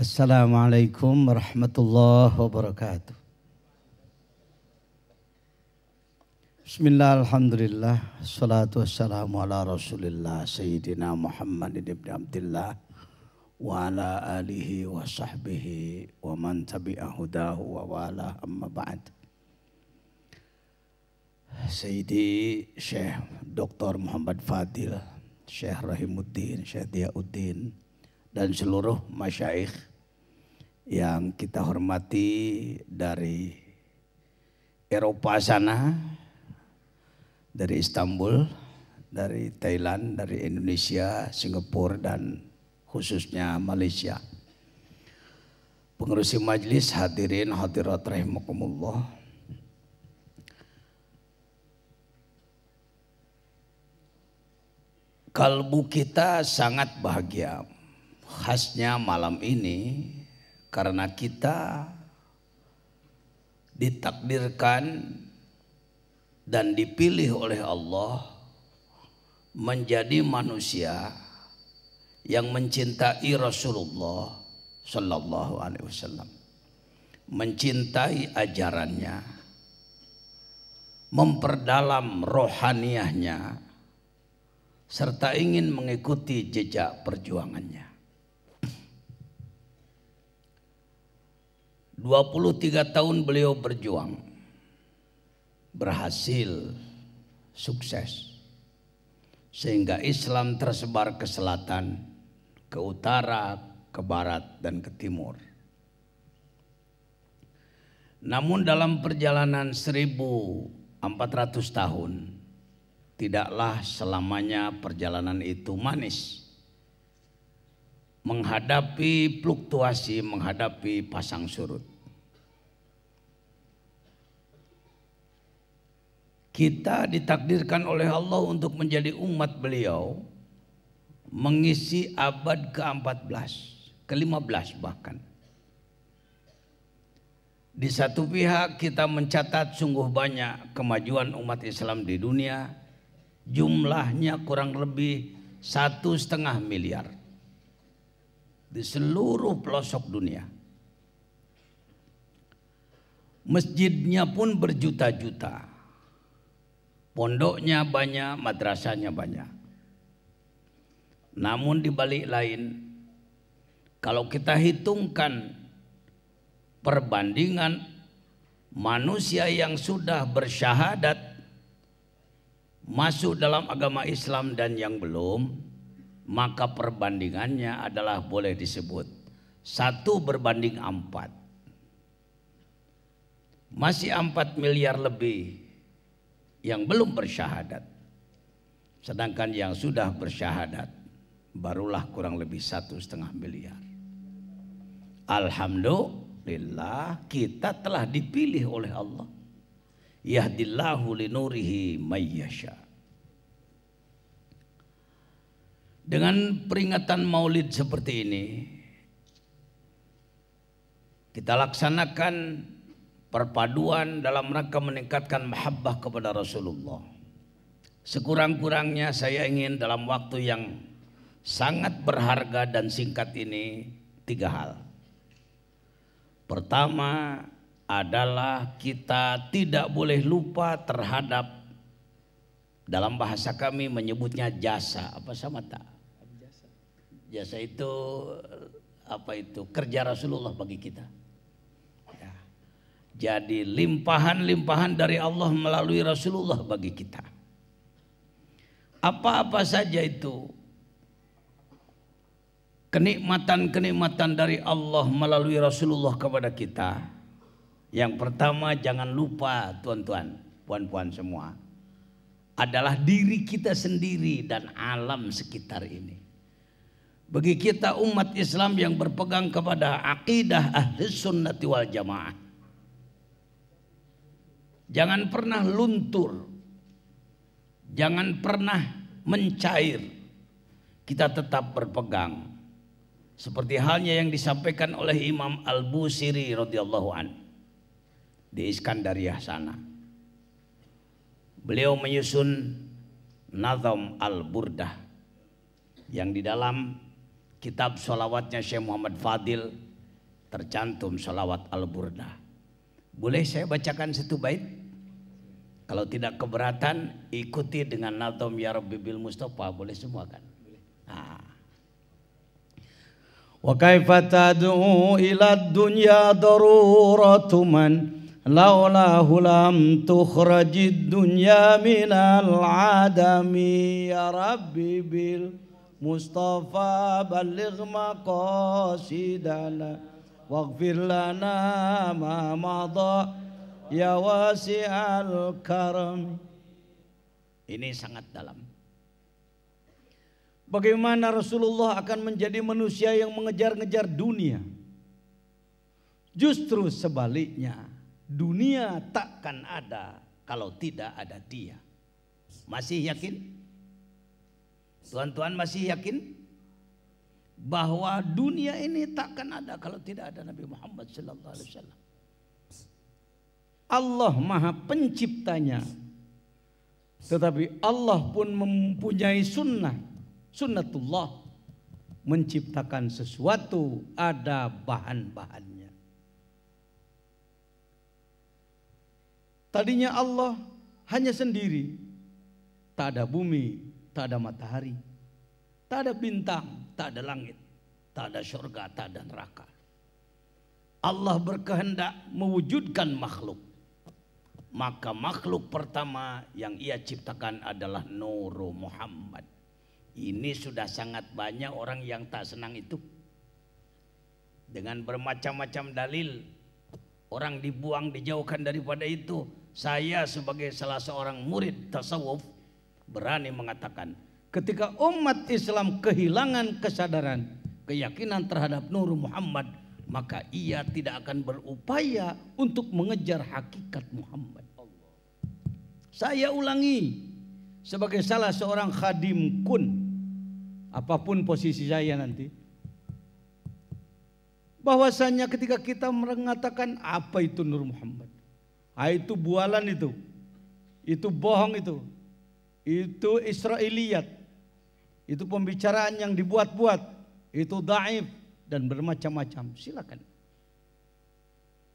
Assalamualaikum warahmatullahi wabarakatuh. Bismillah, alhamdulillah, salatu wassalamu ala rasulillah Sayyidina Muhammad ibn Abdillah wa ala alihi wa sahbihi wa man tabi'ahudahu wa wala amma ba'd. Sayyidi Syekh Dr. Muhammad Fadil, Syekh Rahimuddin, Syekh Diyauddin, dan seluruh masyaikh yang kita hormati dari Eropa sana, dari Istanbul, dari Thailand, dari Indonesia, Singapura, dan khususnya Malaysia. Pengurusi majlis, hadirin hadirat rahimakumullah. Kalbu kita sangat bahagia. Khasnya malam ini karena kita ditakdirkan dan dipilih oleh Allah menjadi manusia yang mencintai Rasulullah Sallallahu Alaihi Wasallam, mencintai ajarannya, memperdalam rohaniahnya, serta ingin mengikuti jejak perjuangannya. 23 tahun beliau berjuang, berhasil, sukses, sehingga Islam tersebar ke selatan, ke utara, ke barat, dan ke timur. Namun dalam perjalanan 1400 tahun, tidaklah selamanya perjalanan itu manis. Menghadapi fluktuasi, menghadapi pasang surut. Kita ditakdirkan oleh Allah untuk menjadi umat beliau, mengisi abad ke-14, ke-15 bahkan. Di satu pihak kita mencatat sungguh banyak kemajuan umat Islam di dunia, jumlahnya kurang lebih 1,5 miliar di seluruh pelosok dunia. Masjidnya pun berjuta-juta, pondoknya banyak, madrasahnya banyak. Namun di balik lain, kalau kita hitungkan perbandingan manusia yang sudah bersyahadat masuk dalam agama Islam dan yang belum, maka perbandingannya adalah boleh disebut 1 berbanding 4. Masih 4 miliar lebih yang belum bersyahadat, sedangkan yang sudah bersyahadat barulah kurang lebih 1,5 miliar. Alhamdulillah, kita telah dipilih oleh Allah. Yahdillahu linurihi mayyasha. Dengan peringatan Maulid seperti ini, kita laksanakan perpaduan dalam rangka meningkatkan mahabbah kepada Rasulullah. Sekurang-kurangnya saya ingin dalam waktu yang sangat berharga dan singkat ini 3 hal. Pertama adalah kita tidak boleh lupa terhadap, dalam bahasa kami menyebutnya jasa. Apa sama tak? Jasa itu apa itu? Kerja Rasulullah bagi kita. Ya. Jadi limpahan-limpahan dari Allah melalui Rasulullah bagi kita. Apa-apa saja itu kenikmatan-kenikmatan dari Allah melalui Rasulullah kepada kita. Yang pertama, jangan lupa tuan-tuan, puan-puan semua, adalah diri kita sendiri dan alam sekitar ini. Bagi kita umat Islam yang berpegang kepada akidah Ahlus Sunnati wal Jamaah, jangan pernah luntur, jangan pernah mencair. Kita tetap berpegang. Seperti halnya yang disampaikan oleh Imam Al-Busiri radhiyallahu an di Iskandariyah sana. Beliau menyusun Nazam Al-Burdah yang di dalam kitab sholawatnya Syekh Muhammad Fadil tercantum salawat Al-Burdah. Boleh saya bacakan satu bait? Kalau tidak keberatan, ikuti dengan Nazm Ya Rabbi bil Mustafa, boleh semua kan? Wa kaifa tad'u ila dunya daruratu man laulahu lam tukhrajid dunya minal adami. Ya Rabbi bil Mustafa balligh maqasidana waghfir lana ma madha ya wasi'al karam. Ini sangat dalam. Bagaimana Rasulullah akan menjadi manusia yang mengejar-ngejar dunia? Justru sebaliknya, dunia takkan ada kalau tidak ada dia. Masih yakin? Tuan-tuan masih yakin bahwa dunia ini takkan ada kalau tidak ada Nabi Muhammad sallallahu alaihi wasallam? Allah Maha Penciptanya, tetapi Allah pun mempunyai sunnatullah, menciptakan sesuatu ada bahan-bahannya. Tadinya Allah hanya sendiri, tak ada bumi, tak ada matahari, tak ada bintang, tak ada langit, tak ada surga, tak ada neraka. Allah berkehendak mewujudkan makhluk. Maka makhluk pertama yang ia ciptakan adalah Nur Muhammad. Ini sudah sangat banyak orang yang tak senang itu. Dengan bermacam-macam dalil, orang dibuang, dijauhkan daripada itu. Saya sebagai salah seorang murid tasawuf berani mengatakan, ketika umat Islam kehilangan kesadaran, keyakinan terhadap Nur Muhammad, maka ia tidak akan berupaya untuk mengejar hakikat Muhammad. Saya ulangi, sebagai salah seorang khadim kun, apapun posisi saya nanti, bahwasanya ketika kita mengatakan apa itu Nur Muhammad, itu bualan, itu bohong, itu Israiliyat, itu pembicaraan yang dibuat-buat, itu dhaif dan bermacam-macam, silakan.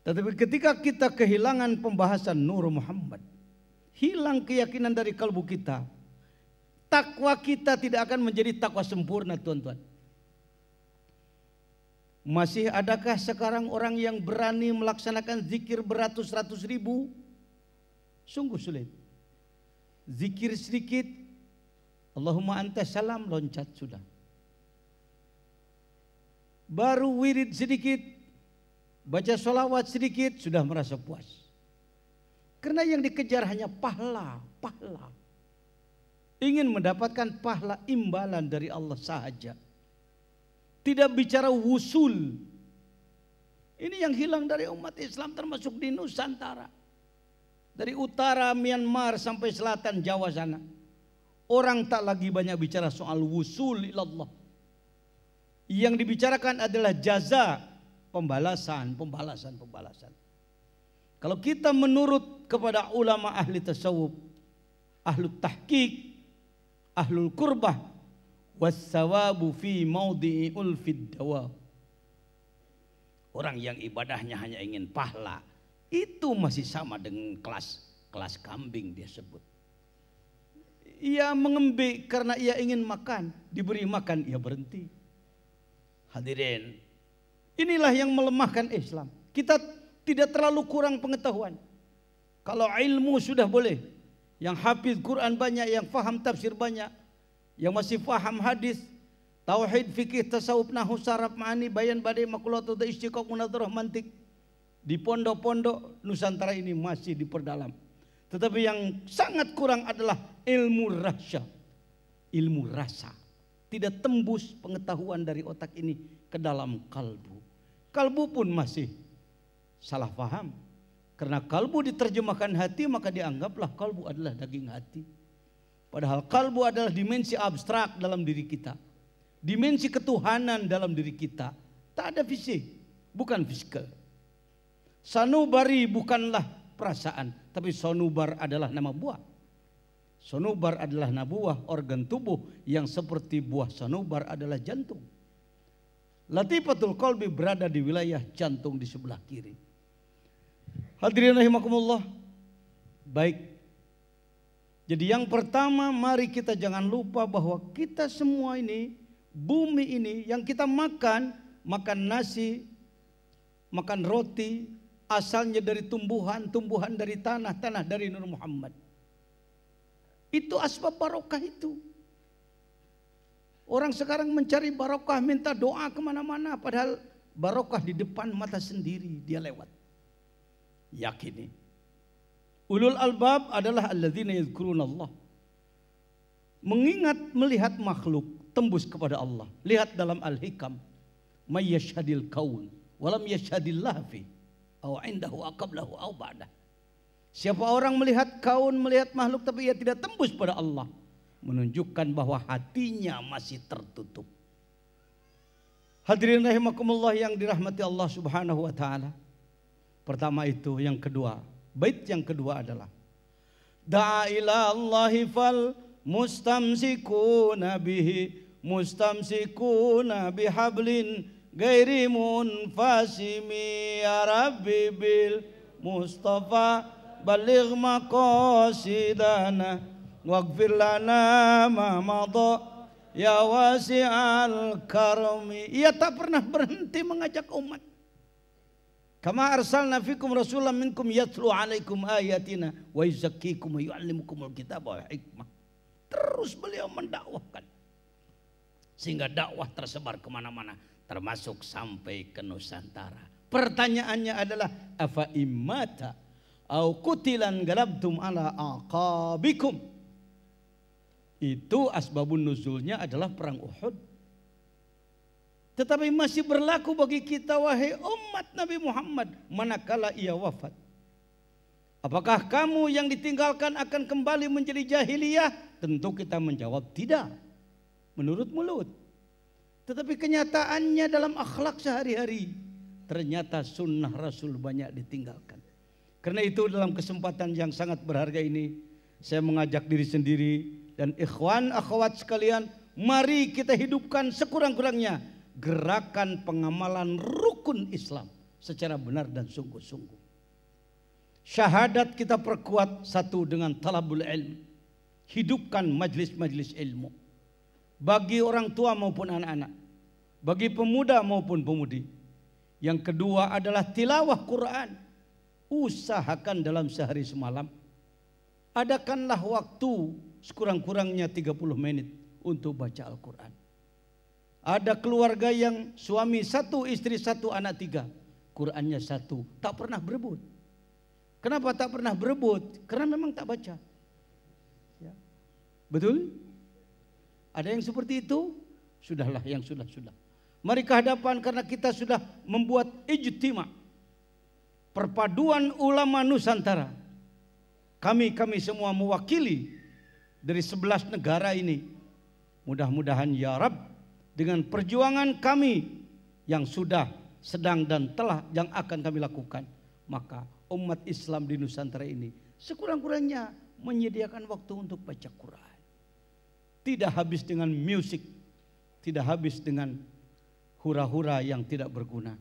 Tetapi ketika kita kehilangan pembahasan Nur Muhammad, hilang keyakinan dari kalbu kita, takwa kita tidak akan menjadi takwa sempurna, tuan-tuan. Masih adakah sekarang orang yang berani melaksanakan zikir beratus-ratus ribu? Sungguh sulit. Zikir sedikit, Allahumma anta salam, loncat sudah. Baru wirid sedikit, baca sholawat sedikit, sudah merasa puas. Karena yang dikejar hanya pahala. Ingin mendapatkan pahala imbalan dari Allah sahaja. Tidak bicara wusul. Ini yang hilang dari umat Islam, termasuk di Nusantara. Dari utara Myanmar sampai selatan Jawa sana. Orang tak lagi banyak bicara soal wusul ilallah. Yang dibicarakan adalah jaza, pembalasan. Kalau kita menurut kepada ulama ahli tasawuf, ahlu tahqiq, ahlul kurbah, wassawabu fi maudhi'i ulfid dawa. Orang yang ibadahnya hanya ingin pahala, itu masih sama dengan kelas kambing dia sebut. Ia mengembik karena ia ingin makan, diberi makan ia berhenti. Hadirin, inilah yang melemahkan Islam. Kita tidak terlalu kurang pengetahuan. Kalau ilmu sudah boleh, yang hafiz Quran banyak, yang faham tafsir banyak, yang masih faham hadis, tauhid, fikih, tasawuf, nahwu, saraf, ma'ani, bayan, badai, makulat, istiqaq, munadharah, mantik. Di pondok-pondok Nusantara ini masih diperdalam. Tetapi yang sangat kurang adalah ilmu rasa. Ilmu rasa. Tidak tembus pengetahuan dari otak ini ke dalam kalbu. Kalbu pun masih salah paham. Karena kalbu diterjemahkan hati, maka dianggaplah kalbu adalah daging hati. Padahal kalbu adalah dimensi abstrak dalam diri kita. Dimensi ketuhanan dalam diri kita. Tak ada fisik, bukan fisikal. Sanubari bukanlah perasaan, tapi sonubar adalah nama buah. Sonubar adalah nabuah, organ tubuh yang seperti buah sonubar adalah jantung. Latifatul qalbi berada di wilayah jantung di sebelah kiri. Hadirin rahimakumullah. Baik. Jadi yang pertama, mari kita jangan lupa bahwa kita semua ini, bumi ini yang kita makan nasi, makan roti, asalnya dari tumbuhan dari tanah dari Nur Muhammad. Itu asbab barokah itu. Orang sekarang mencari barokah, minta doa kemana-mana, padahal barokah di depan mata sendiri dia lewat. Yakini. Ulul albab adalah alladzina yadhkurunallah. Mengingat melihat makhluk tembus kepada Allah. Lihat dalam Al-Hikam, may yashhadil kaun walam yashhadillah fi aw indahu aqablahu aw ba'dah. Siapa orang melihat kaun, melihat makhluk tapi ia tidak tembus pada Allah, menunjukkan bahwa hatinya masih tertutup. Hadirin rahimakumullah yang dirahmati Allah Subhanahu wa taala. Pertama itu, yang kedua, bait yang kedua adalah da'a ila Allahi fal mustamsikuna bihablin ghairi munfasimi ya Rabbi bil Mustafa baligh maqasidana waghfir lana ma madha ya wasi'al karmi. Ia tak pernah berhenti mengajak umat. Kama arsalna fikum rasulan minkum yatlu alaikum ayatina wa yuzakkikum wa yu'allimukumul kitaba wal hikmah. Terus beliau mendakwahkan sehingga dakwah tersebar kemana-mana, termasuk sampai ke Nusantara. Pertanyaannya adalah afa immata au qutilan galabtum ala aqabikum. Itu asbabun nuzulnya adalah perang Uhud. Tetapi masih berlaku bagi kita wahai umat Nabi Muhammad manakala ia wafat. Apakah kamu yang ditinggalkan akan kembali menjadi jahiliyah? Tentu kita menjawab tidak. Menurut mulut. Tetapi kenyataannya dalam akhlak sehari-hari, ternyata sunnah Rasul banyak ditinggalkan. Karena itu dalam kesempatan yang sangat berharga ini, saya mengajak diri sendiri dan ikhwan akhwat sekalian, mari kita hidupkan sekurang-kurangnya gerakan pengamalan rukun Islam secara benar dan sungguh-sungguh. Syahadat kita perkuat satu dengan talabul ilm. Hidupkan majlis-majlis ilmu. Bagi orang tua maupun anak-anak. Bagi pemuda maupun pemudi. Yang kedua adalah tilawah Quran. Usahakan dalam sehari semalam. Adakanlah waktu sekurang-kurangnya 30 menit untuk baca Al-Quran. Ada keluarga yang suami satu, istri satu, anak tiga. Qurannya satu, tak pernah berebut. Kenapa tak pernah berebut? Karena memang tak baca. Ya. Betul? Ada yang seperti itu? Sudahlah yang sudah-sudah. Mari ke hadapan karena kita sudah membuat ijtima. Perpaduan ulama Nusantara. Kami semua mewakili dari 11 negara ini. Mudah-mudahan ya Rabb, dengan perjuangan kami yang sudah, sedang dan telah yang akan kami lakukan, maka umat Islam di Nusantara ini sekurang-kurangnya menyediakan waktu untuk baca Quran. Tidak habis dengan musik, tidak habis dengan hura-hura yang tidak berguna.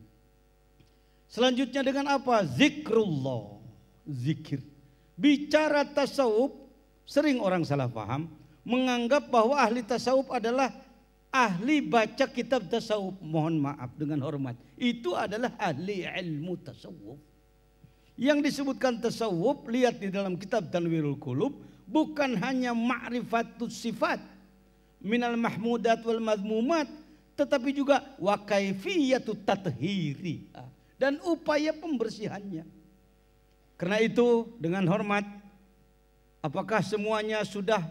Selanjutnya dengan apa? Zikrullah, zikir. Bicara tasawuf, sering orang salah paham, menganggap bahwa ahli tasawuf adalah ahli baca kitab tasawuf. Mohon maaf dengan hormat, itu adalah ahli ilmu tasawuf. Yang disebutkan tasawuf, lihat di dalam kitab Tanwirul Qulub, bukan hanya ma'rifatus sifat minal mahmudat wal madmumat, tetapi juga wa kaifiyatut tathhiri, dan upaya pembersihannya. Karena itu dengan hormat, apakah semuanya sudah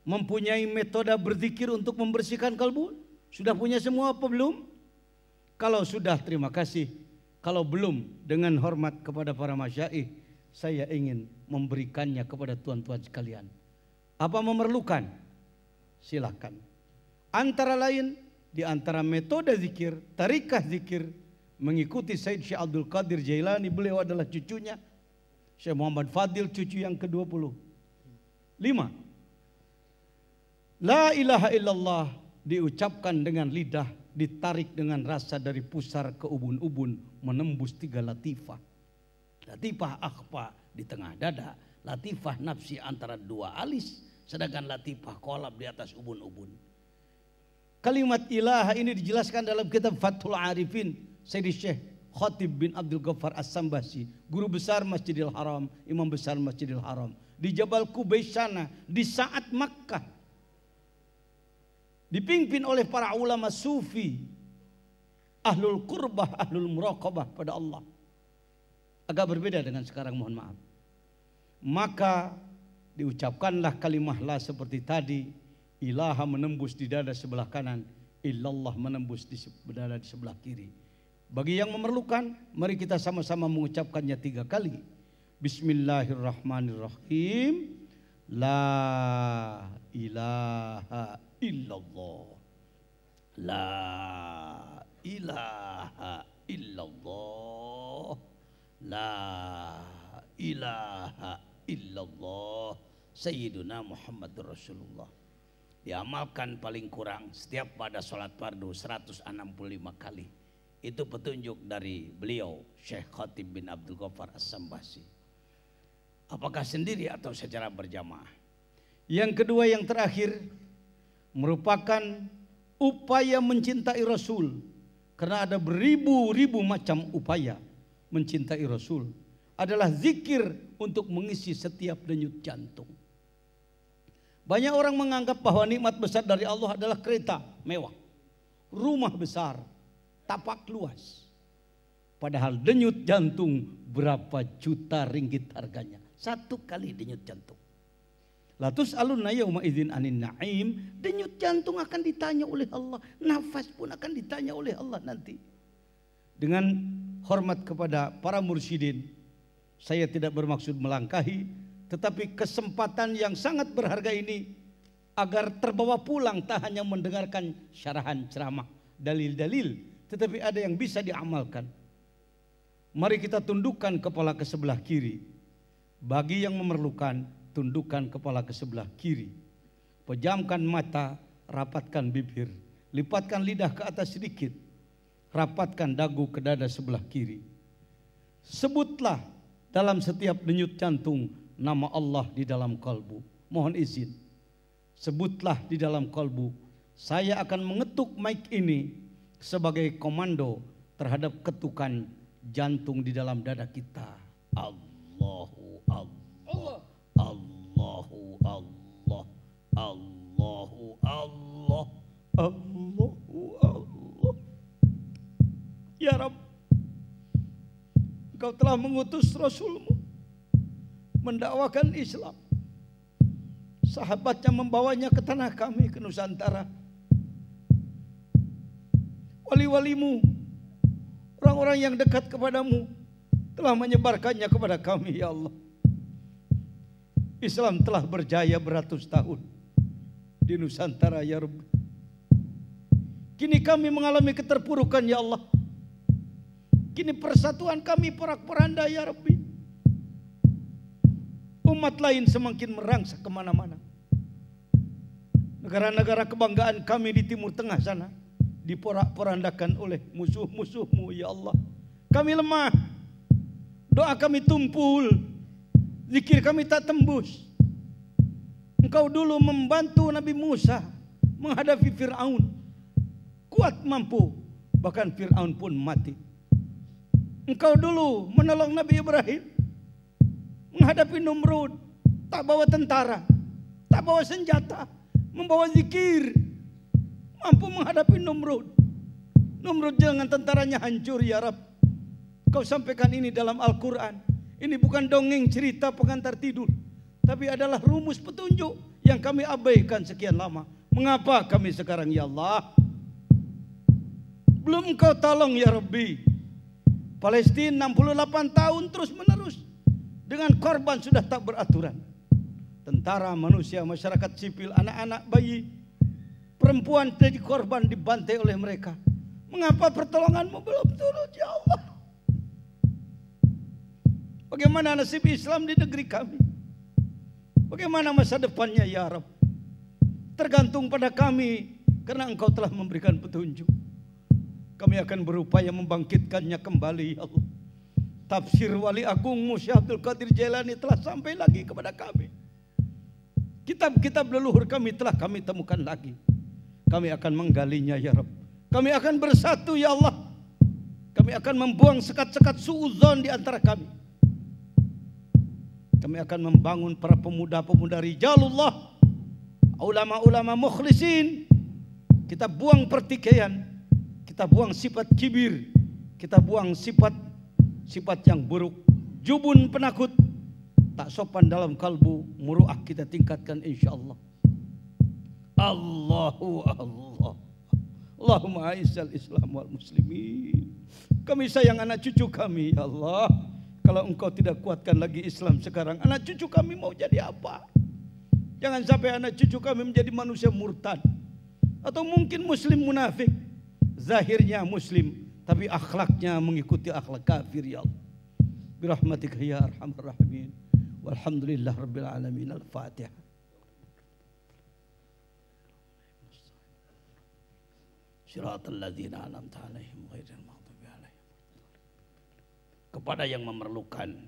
mempunyai metode berzikir untuk membersihkan kalbu? Sudah punya semua apa belum? Kalau sudah, terima kasih. Kalau belum, dengan hormat kepada para masyaikh, saya ingin memberikannya kepada tuan-tuan sekalian. Apa memerlukan? Silakan. Antara lain, di antara metode zikir, tarikah zikir, mengikuti Said Syekh Abdul Qadir Jailani. Beliau adalah cucunya Syekh Muhammad Fadil, cucu yang ke-25. La ilaha illallah diucapkan dengan lidah ditarik dengan rasa dari pusar ke ubun-ubun menembus 3 latifah. Latifah akhfa di tengah dada, latifah nafsi antara 2 alis, sedangkan latifah kolab di atas ubun-ubun. Kalimat ilaha ini dijelaskan dalam kitab Fathul Arifin Sayyidi Syekh Khatib bin Abdul Ghaffar As-Sambasi, guru besar Masjidil Haram, imam besar Masjidil Haram, di Jabal Qubays sana di saat Makkah, dipimpin oleh para ulama sufi, ahlul qurbah, ahlul muraqabah pada Allah. Agak berbeda dengan sekarang, mohon maaf. Maka diucapkanlah kalimah la seperti tadi. Ilaha menembus di dada sebelah kanan, illallah menembus di dada di sebelah kiri. Bagi yang memerlukan, mari kita sama-sama mengucapkannya 3 kali. Bismillahirrahmanirrahim. La ilaha illallah. La ilaha illallah. La ilaha illallah. Sayyiduna Muhammadur Rasulullah. Diamalkan paling kurang setiap pada sholat fardu 165 kali. Itu petunjuk dari beliau Syekh Khatib bin Abdul Ghaffar As-Sambasi. Apakah sendiri atau secara berjamaah? Yang kedua, yang terakhir, merupakan upaya mencintai Rasul. Karena ada beribu-ribu macam upaya mencintai Rasul. Adalah zikir untuk mengisi setiap denyut jantung. Banyak orang menganggap bahwa nikmat besar dari Allah adalah kereta mewah, rumah besar, tapak luas. Padahal denyut jantung berapa juta ringgit harganya. 1 kali denyut jantung. Latus alunna yauma idzin anin naim. Denyut jantung akan ditanya oleh Allah. Nafas pun akan ditanya oleh Allah nanti. Dengan hormat kepada para mursyidin, saya tidak bermaksud melangkahi, tetapi kesempatan yang sangat berharga ini agar terbawa pulang tak hanya mendengarkan syarahan ceramah, dalil-dalil, tetapi ada yang bisa diamalkan. Mari kita tundukkan kepala ke sebelah kiri. Bagi yang memerlukan, tundukkan kepala ke sebelah kiri. Pejamkan mata, rapatkan bibir, lipatkan lidah ke atas sedikit, rapatkan dagu ke dada sebelah kiri. Sebutlah dalam setiap denyut jantung nama Allah di dalam kalbu. Mohon izin, sebutlah di dalam kalbu. Saya akan mengetuk mic ini sebagai komando terhadap ketukan jantung di dalam dada kita. Allahu Allah, Allahu Allah, Allahu Allah, Allahu Allah. Ya Rabb, Engkau telah mengutus Rasulmu mendakwakan Islam. Sahabatnya membawanya ke tanah kami, ke Nusantara. Wali-walimu, orang-orang yang dekat kepadamu telah menyebarkannya kepada kami, ya Allah. Islam telah berjaya beratus tahun di Nusantara, ya Rabbi. Kini kami mengalami keterpurukan, ya Allah. Kini persatuan kami porak-poranda, ya Rabbi. Umat lain semakin merangsek kemana-mana. Negara-negara kebanggaan kami di Timur Tengah sana diporak-porandakan oleh musuh-musuhmu, ya Allah. Kami lemah, doa kami tumpul, zikir kami tak tembus. Engkau dulu membantu Nabi Musa menghadapi Fir'aun, kuat mampu, bahkan Fir'aun pun mati. Engkau dulu menolong Nabi Ibrahim menghadapi Numrud, tak bawa tentara, tak bawa senjata, membawa zikir, mampu menghadapi Numrud. Numrud dengan tentaranya hancur, ya Rabb. Kau sampaikan ini dalam Al-Quran. Ini bukan dongeng cerita pengantar tidur, tapi adalah rumus petunjuk yang kami abaikan sekian lama. Mengapa kami sekarang, ya Allah, belum Engkau tolong, ya Rabbi? Palestina 68 tahun terus menerus dengan korban sudah tak beraturan. Tentara, manusia, masyarakat sipil, anak-anak, bayi, perempuan jadi korban, dibantai oleh mereka. Mengapa pertolonganmu belum turun, ya Allah? Bagaimana nasib Islam di negeri kami? Bagaimana masa depannya, ya Rabb? Tergantung pada kami, karena Engkau telah memberikan petunjuk. Kami akan berupaya membangkitkannya kembali ya Allah. Tafsir Wali Agungmu Syekh Abdul Qadir Jailani telah sampai lagi kepada kami. Kitab-kitab leluhur kami telah kami temukan lagi. Kami akan menggalinya ya Rabb. Kami akan bersatu ya Allah. Kami akan membuang sekat-sekat suudzon di antara kami. Kami akan membangun para pemuda-pemuda rijalullah, ulama-ulama mukhlisin. Kita buang pertikaian, kita buang sifat kibir, kita buang sifat yang buruk, jubun penakut, tak sopan dalam kalbu, muruah kita tingkatkan insyaallah. Allahu Allah. Allahumma a'izzal Islam wal muslimin. Kami sayang anak cucu kami ya Allah. Kalau engkau tidak kuatkan lagi Islam sekarang, anak cucu kami mau jadi apa? Jangan sampai anak cucu kami menjadi manusia murtad. Atau mungkin muslim munafik. Zahirnya muslim, tapi akhlaknya mengikuti akhlak kafir ya Allah. Birahmatika ya arhamar rahimin. Walhamdulillah rabbil alamin. Al-Fatihah. Shiratal ladzina an'amta 'alaihim ghairil maghdubi 'alaihim. Kepada yang memerlukan,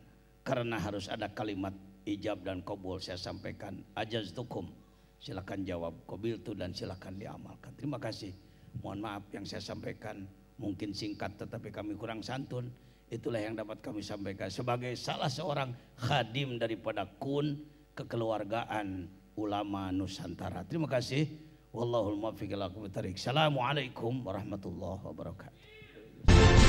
karena harus ada kalimat ijab dan qabul, saya sampaikan ajaztukum, silakan jawab, qabiltu, dan silakan diamalkan. Terima kasih. Mohon maaf yang saya sampaikan mungkin singkat tetapi kami kurang santun. Itulah yang dapat kami sampaikan sebagai salah seorang khadim daripada kun kekeluargaan ulama Nusantara. Terima kasih. Wallahul muwaffiq ila aqwamit thariq. Assalamualaikum warahmatullahi wabarakatuh.